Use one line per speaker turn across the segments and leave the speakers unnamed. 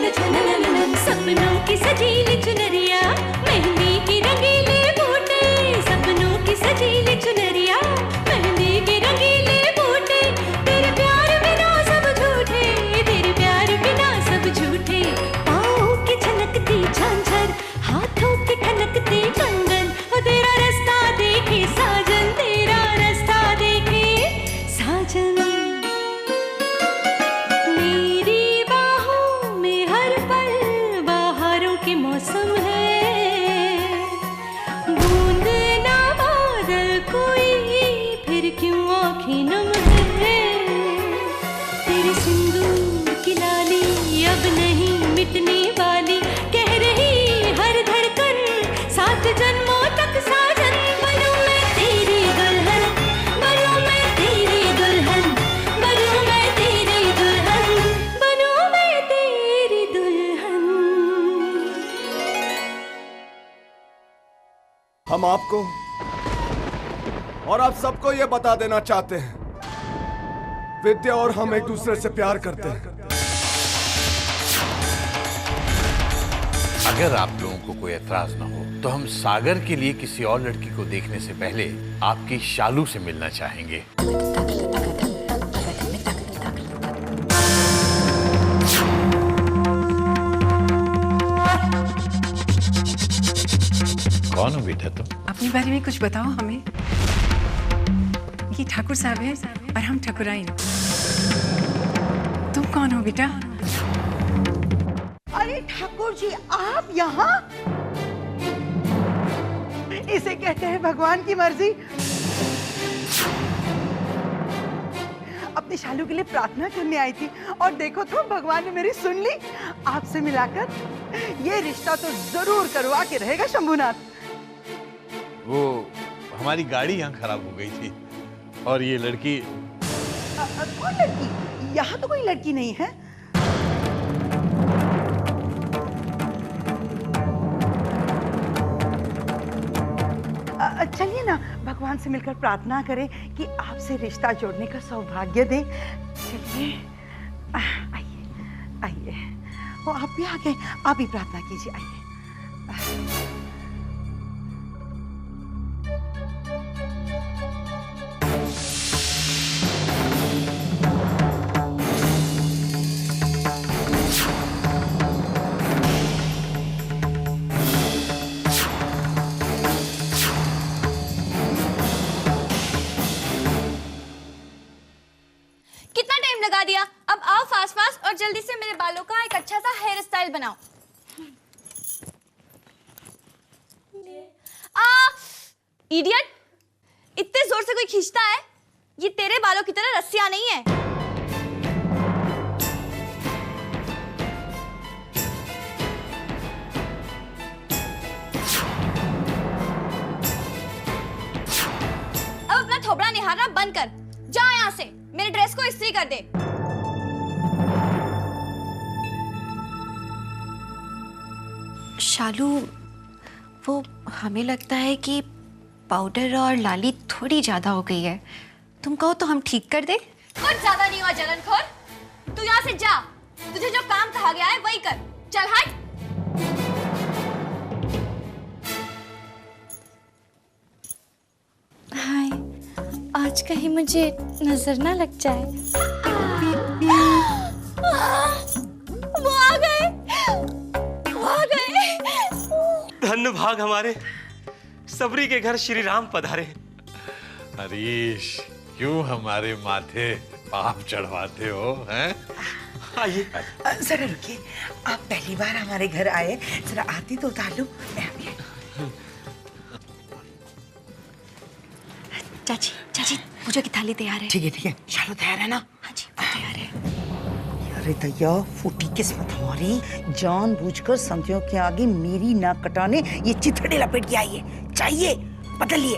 सपनों की सजीली चुनरिया, मेहंदी की रंगीले बूटे, सपनों की सजीली चुनरिया, मेहंदी की रंगीले बूटे, तेरे प्यार बिना सब झूठे, तेरे प्यार बिना सब झूठे। पाँव की छनकती झांझर, हाथों की ठनकती कंगन, वो तेरा रास्ता देखे साजन, तेरा रास्ता देखे साजन। मेरी बाहों में हर पल बहारों के मौसम है, बूंद ना बादल कोई, फिर क्यों आँखें नम है। तेरे सिंदूर की लाली अब नहीं मिटने वाली, कह रही हर धड़कन सात जन्मों तक साजन। बनूं मैं तेरी दुल्हन, बनूं मैं तेरी दुल्हन, बनूं मैं तेरी दुल्हन, बनूं मैं तेरी दुल्हन।
हम आपको और आप सबको ये बता देना चाहते हैं, विद्या और हम एक दूसरे से प्यार करते हैं।
अगर आप लोगों को कोई एतराज ना हो तो हम सागर के लिए किसी और लड़की को देखने से पहले आपकी शालू से मिलना चाहेंगे। कौन हो बेटा तुम?
अपने बारे में कुछ बताओ हमें। ये ठाकुर साहब है और हम ठकुराइन। तुम कौन हो बेटा?
अरे ठाकुर जी, आप यहाँ? इसे कहते हैं भगवान की मर्जी। अपनी शालू के लिए प्रार्थना करने आई थी और देखो तो भगवान ने मेरी सुन ली। आपसे मिलाकर ये रिश्ता तो जरूर करवा के रहेगा शंभुनाथ।
वो हमारी गाड़ी यहाँ खराब हो गई थी और ये लड़की।
कौन लड़की? यहाँ तो कोई लड़की नहीं है। चलिए ना भगवान से मिलकर प्रार्थना करें कि आपसे रिश्ता जोड़ने का सौभाग्य दे। चलिए आइए आइए, वो आप भी आ गए, आप भी प्रार्थना कीजिए। आइए।
लगा दिया, अब आओ फास्ट फास्ट और जल्दी से मेरे बालों का एक अच्छा सा हेयर स्टाइल बनाओ। इडियट, इतने जोर से कोई खींचता है? ये तेरे बालों की तरह रस्सियां नहीं है। अब अपना थोबड़ा निहारना बंद कर, जा यहाँ से, मेरे ड्रेस को इस्त्री कर दे।
शालू, वो हमें लगता है कि पाउडर और लाली थोड़ी ज्यादा हो गई है। तुम कहो तो हम ठीक कर दे।
कुछ ज्यादा नहीं हुआ जलनखोर, तू यहाँ से जा, तुझे जो काम कहा गया है वही कर, चल हट।
हाय, आज कहीं मुझे नजर ना लग जाए।
वो आ गए, वो आ गए।
धन्य भाग हमारे, सबरी के घर श्री राम पधारे।
हरीश, क्यों हमारे माथे पाप चढ़वाते हो हैं?
आइए। जरा रुकिए, आप पहली बार हमारे घर आए, जरा आरती तो उतार लो।
चाची, चाची, पूजा की थाली तैयार है।
ठीक है, शालू तैयार है ना?
हाँ जी, वो तैयार है।
अरे दैया, फूटी किस्मत हमारी, जानबूझकर संतियों के आगे मेरी नाक कटाने ये चिथड़े लपेट के आई है। चाहिए बदलिए।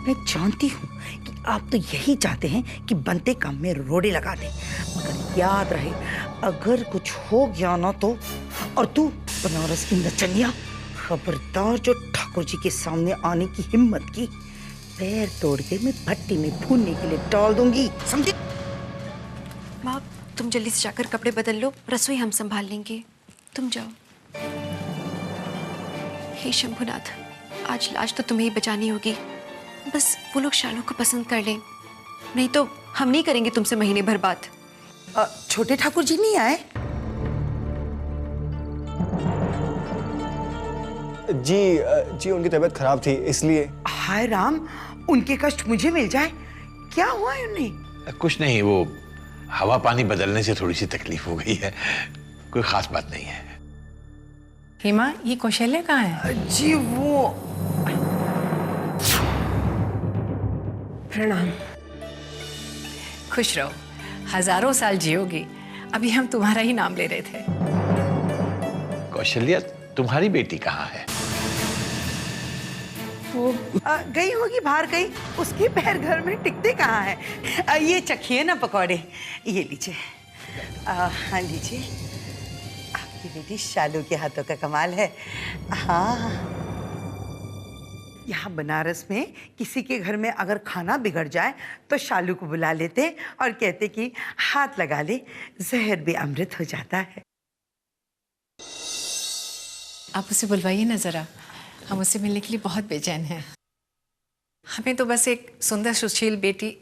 मैं जानती हूँ कि आप तो यही चाहते हैं कि बनते काम में रोड़े लगा दें, मगर याद रहे, अगर कुछ हो गया ना तो। और तू बनारस की नचनिया, खबरदार जो ठाकुर जी के सामने आने की हिम्मत की, पैर तोड़ के मैं भट्टी में भूनने के लिए डाल दूंगी, समझी?
माँ, तुम जल्दी से जाकर कपड़े बदल लो, रसोई हम संभाल लेंगे, तुम जाओ। हे शंभुनाथ, आज लाश तो तुम्हें ही बचानी होगी। बस वो लोग शालू को पसंद कर लें, नहीं तो हम नहीं करेंगे तुमसे महीने भर बात।
छोटे ठाकुर जी नहीं आए?
जी उनकी तबीयत खराब थी इसलिए।
हाय राम, उनके कष्ट मुझे मिल जाए। क्या हुआ है उन्हें?
कुछ नहीं, वो हवा पानी बदलने से थोड़ी सी तकलीफ हो गई है, कोई खास बात नहीं है।
हेमा, ये कौशल्या कहाँ है?
जी वो
प्रणाम। खुश रहो, हजारों साल जियोगी। अभी हम तुम्हारा ही नाम ले रहे थे।
कौशल्या, तुम्हारी बेटी कहाँ है?
वो गई होगी, बाहर गई। उसके पैर घर में टिकते कहाँ हैं? ये चखिए ना पकौड़े, ये लीजिए। हाँ लीजिए। आपकी बेटी शालू के हाथों का कमाल है। हाँ, यहाँ बनारस में किसी के घर में अगर खाना बिगड़ जाए तो शालू को बुला लेते और कहते कि हाथ लगा ले, जहर भी अमृत हो जाता है।
आप उसे बुलवाइए ना जरा, हम उससे मिलने के लिए बहुत बेचैन हैं। हमें तो बस एक सुंदर सुशील बेटी।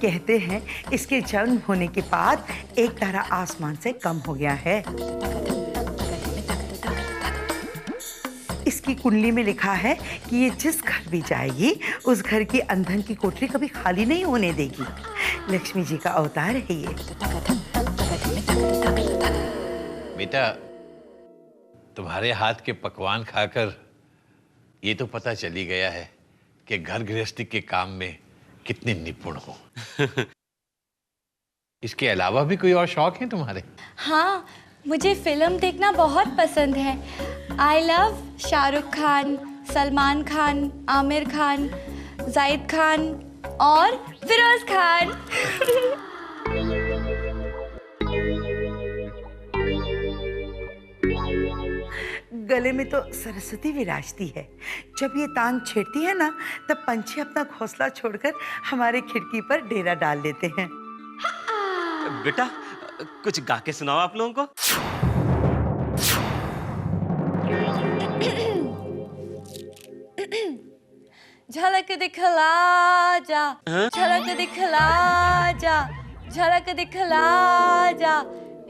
कहते हैं इसके जन्म होने के बाद एक तारा आसमान से कम हो गया है। इसकी कुंडली में लिखा है कि ये जिस घर भी जाएगी उस घर की अंधन की कोठरी कभी खाली नहीं होने देगी। लक्ष्मी जी का अवतार है ये।
बेटा, तुम्हारे हाथ के पकवान खाकर ये तो पता चली गया है कि घर गृहस्थी के काम में कितने निपुण हो। इसके अलावा भी कोई और शौक है तुम्हारे?
हाँ, मुझे फिल्म देखना बहुत पसंद है। आई लव शाहरुख खान, सलमान खान, आमिर खान, जाहिद खान और फिरोज खान।
गले में तो सरस्वती विराजती है। जब ये तान छेड़ती है ना, तब पंछी अपना घोंसला छोड़कर हमारे खिड़की पर डेरा डाल लेते हैं।
बेटा, कुछ गा के सुनाओ आप लोगों को।
झलक दिखला जा, झलक दिखला जा, झलक दिखला जा,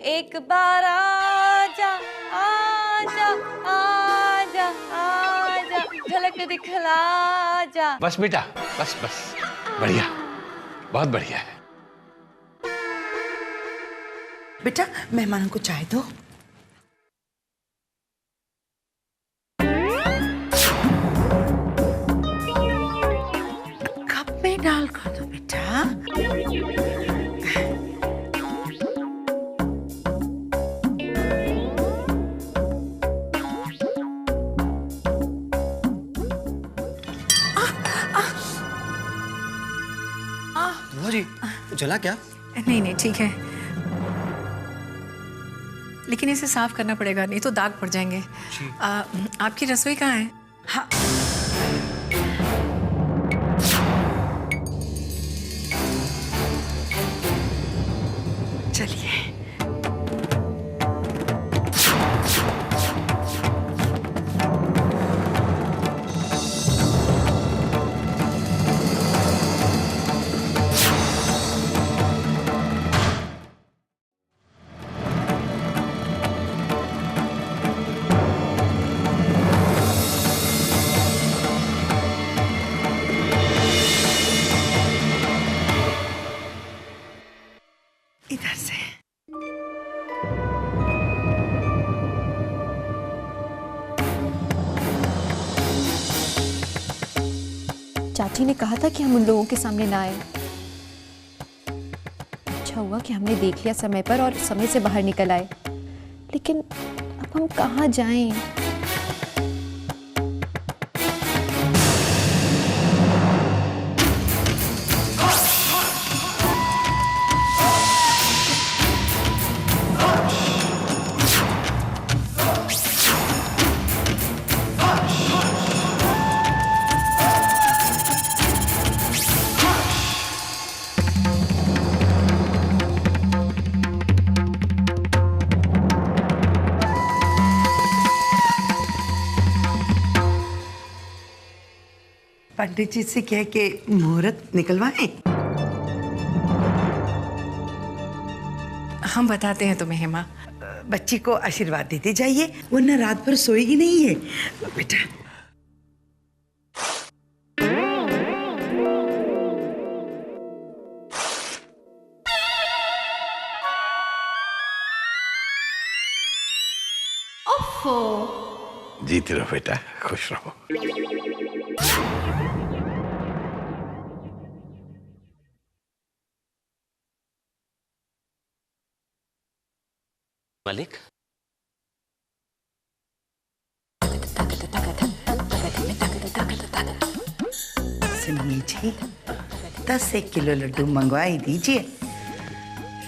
एक बार आजा आजा आजा आजा, झलक दिखला जा।
बस बेटा, बस बस, बढ़िया, बहुत बढ़िया है।
बेटा, मेहमानों को चाय दो। कप में डाल कर दो बेटा।
जी, जला क्या?
नहीं नहीं, ठीक है, लेकिन इसे साफ करना पड़ेगा, नहीं तो दाग पड़ जाएंगे। आपकी रसोई कहाँ है?
हाँ, चलिए।
चाची ने कहा था कि हम उन लोगों के सामने ना आए। अच्छा हुआ कि हमने देख लिया समय पर और समय से बाहर निकल आए। लेकिन अब हम कहाँ जाएं?
पंडित जी से कह के मुहूर्त निकलवाएं।
हम बताते हैं तुम्हें हेमा।
बच्ची को आशीर्वाद देते जाइए, वरना रात भर सोएगी नहीं है बेटा।
जीते रहो बेटा, खुश रहो।
मालिक,
सुनिए जी, 10 किलो लड्डू मंगवाई दीजिए।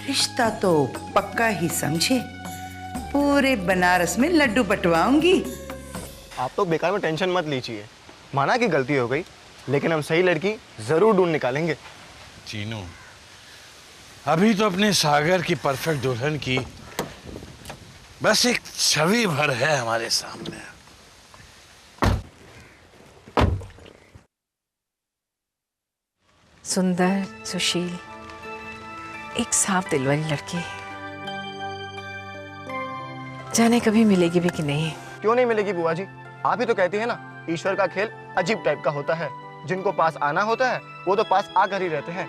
रिश्ता तो पक्का ही समझे, पूरे बनारस में लड्डू बंटवाऊंगी।
आप तो बेकार में टेंशन मत लीजिए। माना कि गलती हो गई, लेकिन हम सही लड़की जरूर ढूंढ निकालेंगे।
चीनू, अभी तो अपने सागर की परफेक्ट दुल्हन की बस एक छवि भर है हमारे सामने।
सुंदर, सुशील, एक साफ दिल वाली लड़की। जाने कभी मिलेगी भी कि नहीं।
क्यों नहीं मिलेगी बुआ जी? आप ही तो कहती है ना, ईश्वर का खेल अजीब टाइप का होता है। जिनको पास आना होता है वो तो पास आकर ही रहते हैं।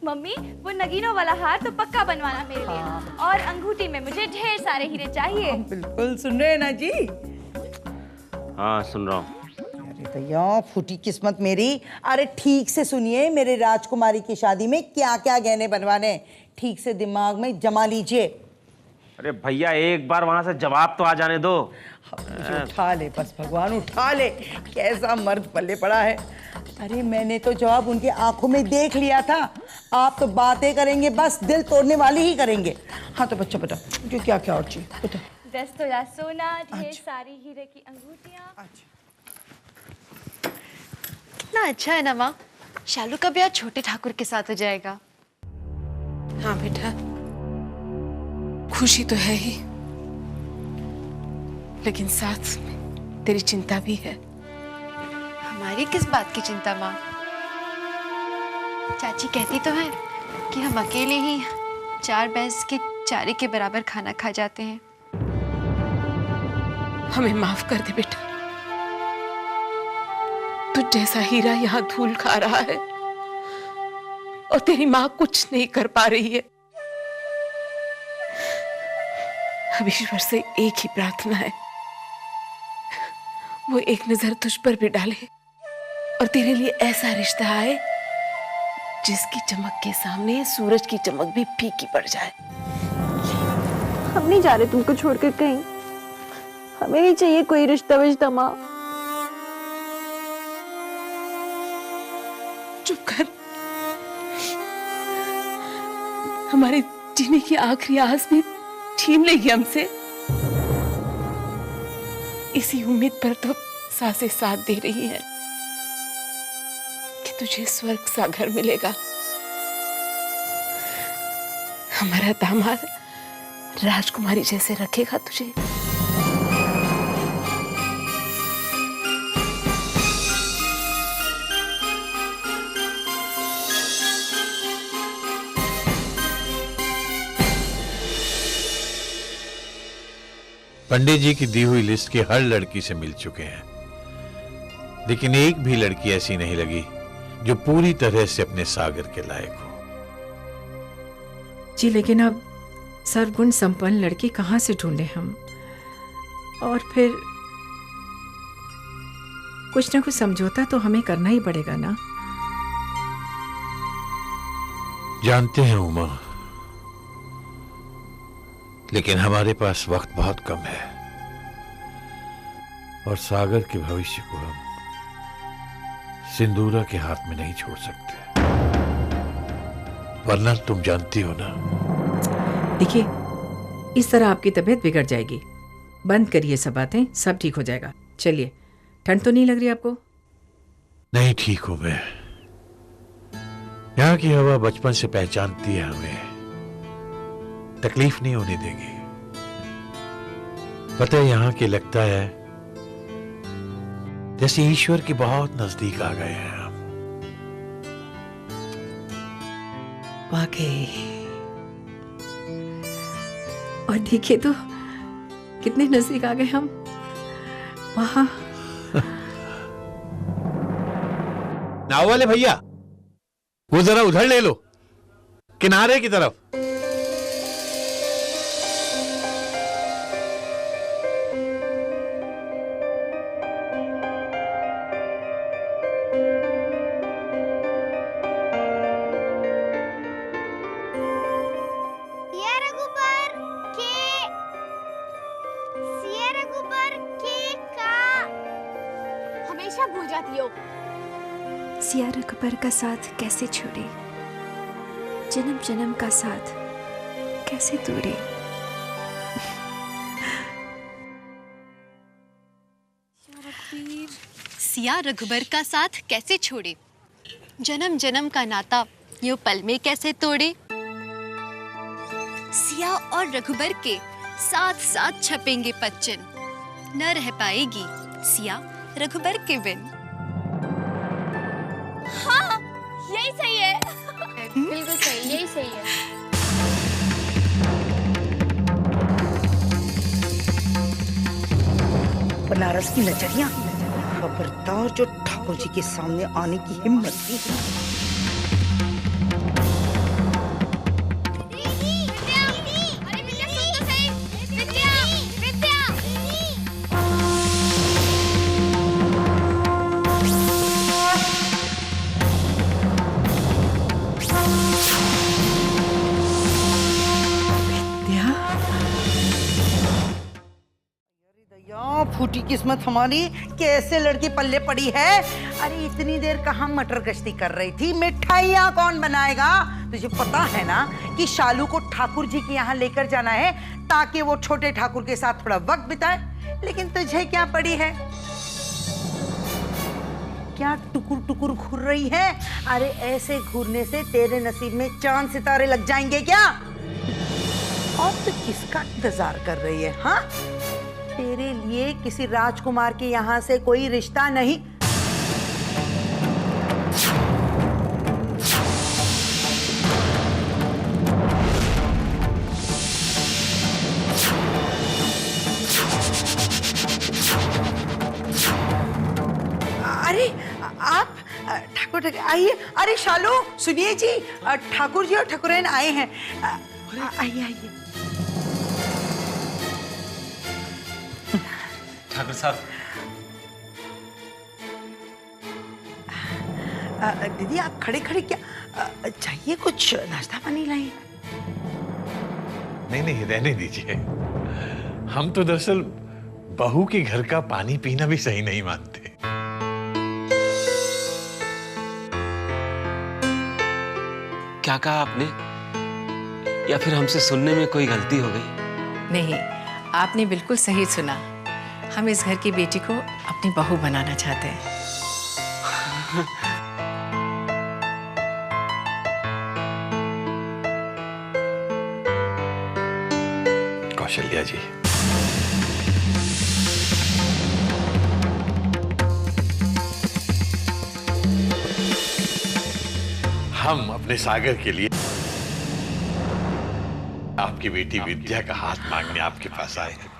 मम्मी, वो नगीनों वाला हार तो पक्का बनवाना मेरे लिए। और अंगूठी में मुझे ढेर सारे हीरे चाहिए।
बिल्कुल, सुन रहे हैं ना जी?
हाँ सुन रहा हूँ।
अरे भैया, फूटी किस्मत मेरी। अरे ठीक से सुनिए, मेरे राजकुमारी की शादी में क्या क्या गहने बनवाने, ठीक से दिमाग में जमा लीजिए।
अरे भैया, एक बार वहां से जवाब तो आ जाने दो।
मुझे उठा ले बस, भगवान उठा ले। कैसा मर्द पल्ले पड़ा है। अरे मैंने तो जवाब उनके आंखों में देख लिया था। आप तो बातें करेंगे, बस दिल तोड़ने वाली ही करेंगे। हाँ तो बच्चा बता, मुझे क्या क्या और चाहिए बता।
10 तोला सोना, ढेर सारी हीरे की अंगूठियाँ।
कितना अच्छा है ना माँ, शालू का ब्याह छोटे ठाकुर के साथ हो जाएगा।
हाँ बेटा, खुशी तो है ही, लेकिन साथ में तेरी चिंता भी है।
हमारी किस बात की चिंता माँ? चाची कहती तो है कि हम अकेले ही 4 भैंस के चारे के बराबर खाना खा जाते हैं।
हमें माफ कर दे बेटा, तू जैसा हीरा यहाँ धूल खा रहा है और तेरी माँ कुछ नहीं कर पा रही है। अब ईश्वर से एक ही प्रार्थना है, वो एक नजर तुझ पर भी डाले
और तेरे लिए ऐसा रिश्ता आए जिसकी चमक के सामने सूरज की चमक भी फीकी पड़ जाए।
हम नहीं जा रहे तुमको छोड़कर कहीं। हमें नहीं चाहिए कोई रिश्ता विश्ता माँ।
चुप कर। हमारे जीने की आखिरी आस भी छीन लेगी हमसे। इसी उम्मीद पर तो सांसें साथ दे रही हैं कि तुझे स्वर्ग सा घर मिलेगा। हमारा दामाद राजकुमारी जैसे रखेगा तुझे।
पंडित जी की दी हुई लिस्ट की हर लड़की से मिल चुके हैं, लेकिन एक भी लड़की ऐसी नहीं लगी जो पूरी तरह से अपने सागर के लायक हो।
जी लेकिन अब सर्वगुण संपन्न लड़की कहाँ से ढूंढे हम? और फिर कुछ ना कुछ समझौता तो हमें करना ही पड़ेगा ना।
जानते हैं उमा, लेकिन हमारे पास वक्त बहुत कम है और सागर के भविष्य को हम सिंदूरा के हाथ में नहीं छोड़ सकते, वरना तुम जानती हो ना।
देखिए, इस तरह आपकी तबीयत बिगड़ जाएगी। बंद करिए सब बातें, सब ठीक हो जाएगा। चलिए, ठंड तो नहीं लग रही आपको?
नहीं, ठीक हूं मैं। यहाँ की हवा बचपन से पहचानती है हमें, तकलीफ नहीं होने देगी। पता है, यहाँ के लगता है जैसे ईश्वर के बहुत नजदीक आ गए हैं हम।
वाकई। और देखिए तो कितने नजदीक आ गए हम। वहां
नाव वाले भैया, वो जरा उधर ले लो, किनारे की तरफ।
हमेशा भूल जाती हो।
सिया रघुबर का साथ कैसे छोड़े, जन्म जन्म का साथ कैसे तोड़े।
सिया रघुबर का साथ कैसे छोड़े, जन्म जन्म का नाता यूं पल में कैसे तोड़े। सिया और रघुबर के साथ साथ छपेंगे पच्चन, न रह पाएगी सिया रघुबर के बिन।
हाँ, यही सही है। बिल्कुल सही, यही सही है।
बनारस की नजरिया, खबरदार जो ठाकुर जी के सामने आने की हिम्मत की। फूटी किस्मत हमारी, कैसे लड़की पल्ले पड़ी है। अरे इतनी देर कहाँ मटर गश्ती कर रही थी, मिठाइयाँ कौन बनाएगा? तुझे पता है ना कि शालू को ठाकुर जी के यहाँ लेकर जाना है ताकि वो छोटे ठाकुर के साथ थोड़ा वक्त बिताए। लेकिन तुझे क्या पड़ी है? क्या टुकुर टुकुर घूर रही है? अरे ऐसे घूरने से तेरे नसीब में चांद सितारे लग जाएंगे क्या? और तू किसका इंतजार कर रही है? हाँ, तेरे लिए किसी राजकुमार के यहाँ से कोई रिश्ता नहीं। अरे आप ठाकुर आइए। अरे शालू सुनिए जी, ठाकुर जी और ठाकुरैन आए हैं। आइए आइए।
ठाकुर साहब,
दीदी आप खड़े खड़े क्या चाहिए, कुछ नाश्ता पानी लाए?
नहीं नहीं, रहने दीजिए। हम तो दरअसल बहू के घर का पानी पीना भी सही नहीं मानते।
क्या कहा आपने? या फिर हमसे सुनने में कोई गलती हो गई?
नहीं, आपने बिल्कुल सही सुना। हम इस घर की बेटी को अपनी बहू बनाना चाहते हैं।
कौशल्या जी, हम अपने सागर के लिए आपकी बेटी विद्या का हाथ मांगने आपके पास आए हैं।